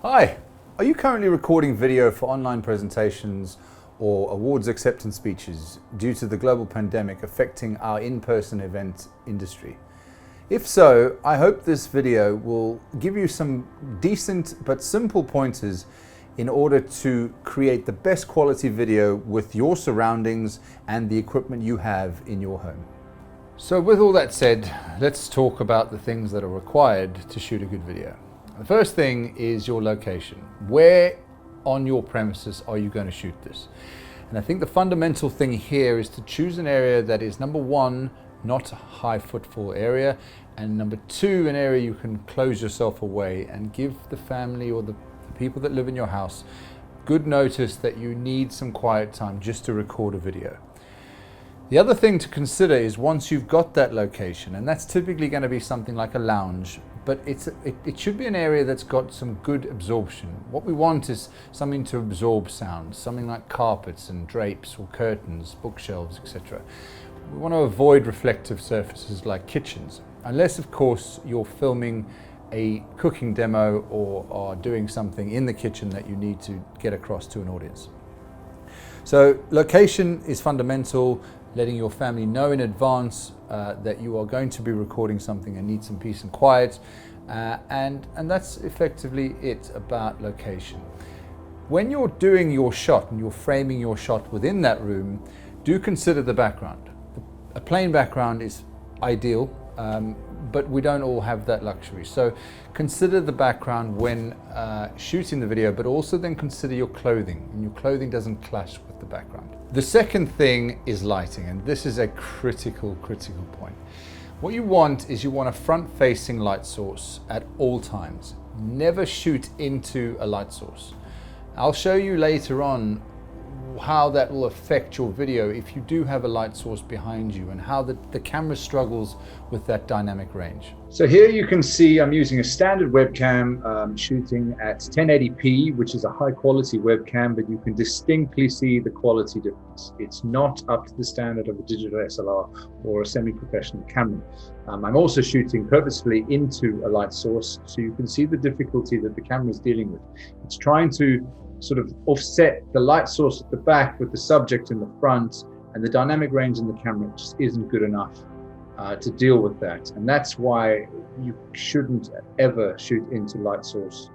Hi, are you currently recording video for online presentations or awards acceptance speeches due to the global pandemic affecting our in-person event industry? If so, I hope this video will give you some decent but simple pointers in order to create the best quality video with your surroundings and the equipment you have in your home. So with all that said, let's talk about the things that are required to shoot a good video. The first thing is your location. Where on your premises are you going to shoot this? And I think the fundamental thing here is to choose an area that is, number one, not a high footfall area, and number two, an area you can close yourself away and give the family or the people that live in your house good notice that you need some quiet time just to record a video. The other thing to consider is once you've got that location, and that's typically going to be something like a lounge, but it should be an area that's got some good absorption. What we want is something to absorb sound, something like carpets and drapes or curtains, bookshelves, etc. We want to avoid reflective surfaces like kitchens, unless of course you're filming a cooking demo or are doing something in the kitchen that you need to get across to an audience. So location is fundamental, letting your family know in advance that you are going to be recording something and need some peace and quiet, and that's effectively it about location. When you're doing your shot and you're framing your shot within that room, do consider the background. A plain background is ideal, but we don't all have that luxury. So consider the background when shooting the video, but also then consider your clothing, and your clothing doesn't clash with the background. The second thing is lighting, and this is a critical point. What you want is you want a front-facing light source at all times. Never shoot into a light source. I'll show you later on how that will affect your video if you do have a light source behind you, and how the camera struggles with that dynamic range. So here you can see I'm using a standard webcam shooting at 1080p, which is a high quality webcam, but you can distinctly see the quality difference. It's not up to the standard of a digital SLR or a semi-professional camera. I'm also shooting purposefully into a light source, so you can see the difficulty that the camera is dealing with. It's trying to sort of offset the light source at the back with the subject in the front, and the dynamic range in the camera just isn't good enough to deal with that. And that's why you shouldn't ever shoot into light source.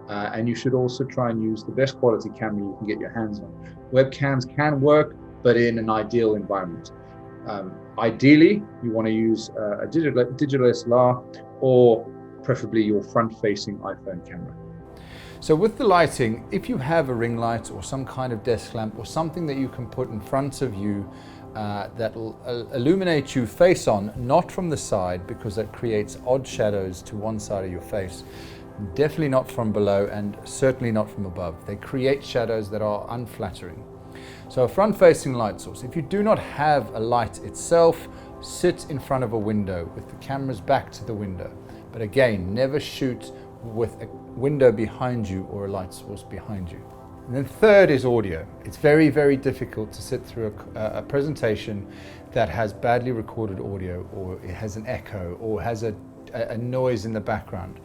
And you should also try and use the best quality camera you can get your hands on. Webcams can work, but in an ideal environment. Ideally, you want to use a digital SLR, or preferably your front-facing iPhone camera. So with the lighting, if you have a ring light or some kind of desk lamp or something that you can put in front of you that will illuminate you face on, not from the side, because that creates odd shadows to one side of your face. Definitely not from below, and certainly not from above. They create shadows that are unflattering. So a front-facing light source. If you do not have a light itself, sit in front of a window with the cameras back to the window. But again, never shoot with a window behind you or a light source behind you. And then third is audio. It's very difficult to sit through a presentation that has badly recorded audio, or it has an echo, or has a noise in the background.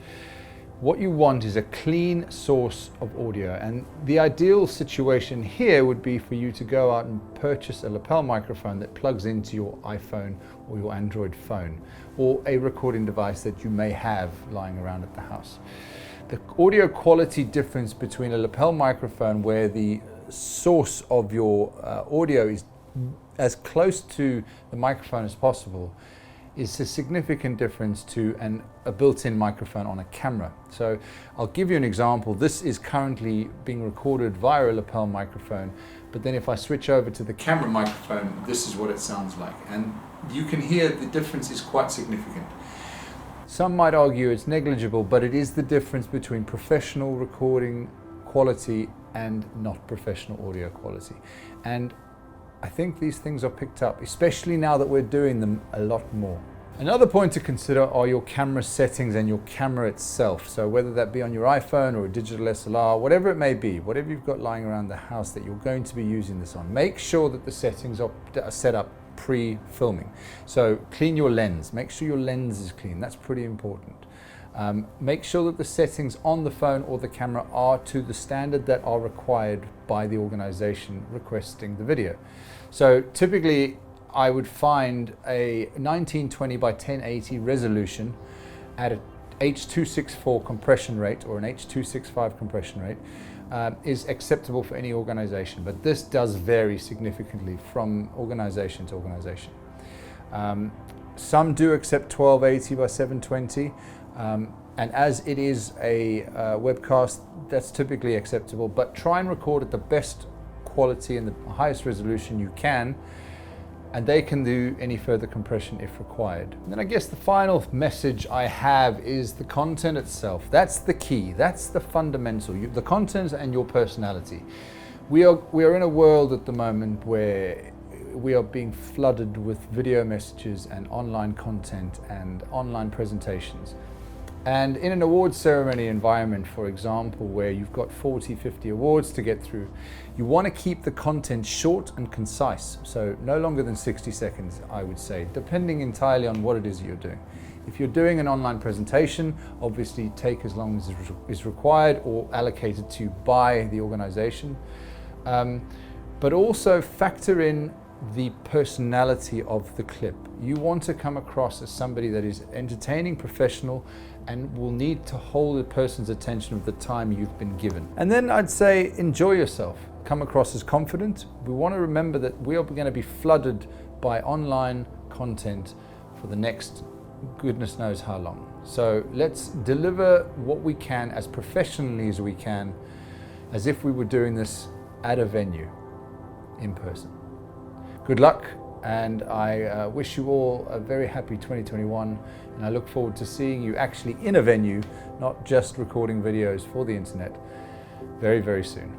What you want is a clean source of audio, and the ideal situation here would be for you to go out and purchase a lapel microphone that plugs into your iPhone or your Android phone, or a recording device that you may have lying around at the house. The audio quality difference between a lapel microphone, where the source of your audio is as close to the microphone as possible, is a significant difference to a built-in microphone on a camera. So I'll give you an example. This is currently being recorded via a lapel microphone, but then if I switch over to the camera microphone, this is what it sounds like. And you can hear the difference is quite significant. Some might argue it's negligible, but it is the difference between professional recording quality and not professional audio quality. And I think these things are picked up, especially now that we're doing them a lot more. Another point to consider are your camera settings and your camera itself. So whether that be on your iPhone or a digital SLR, whatever it may be, whatever you've got lying around the house that you're going to be using this on, make sure that the settings are set up pre-filming. So clean your lens, make sure your lens is clean, that's pretty important. Make sure that the settings on the phone or the camera are to the standard that are required by the organization requesting the video. So typically I would find a 1920 by 1080 resolution at a H.264 compression rate or an H.265 compression rate is acceptable for any organization, but this does vary significantly from organization to organization. Some do accept 1280 by 720, and as it is a webcast, that's typically acceptable, but try and record at the best quality and the highest resolution you can, and they can do any further compression if required. And then I guess the final message I have is the content itself. That's the key, that's the fundamental, the content and your personality. We are in a world at the moment where we are being flooded with video messages and online content and online presentations. And in an awards ceremony environment, for example, where you've got 40, 50 awards to get through, you want to keep the content short and concise. So no longer than 60 seconds, I would say, depending entirely on what it is you're doing. If you're doing an online presentation, obviously take as long as is required or allocated to you by the organization. But also factor in the personality of the clip. You want to come across as somebody that is entertaining, professional, and will need to hold a person's attention with the time you've been given. And then I'd say enjoy yourself. Come across as confident. We want to remember that we are going to be flooded by online content for the next goodness knows how long. So let's deliver what we can as professionally as we can, as if we were doing this at a venue in person. Good luck, and I wish you all a very happy 2021, and I look forward to seeing you actually in a venue, not just recording videos for the internet, very, very soon.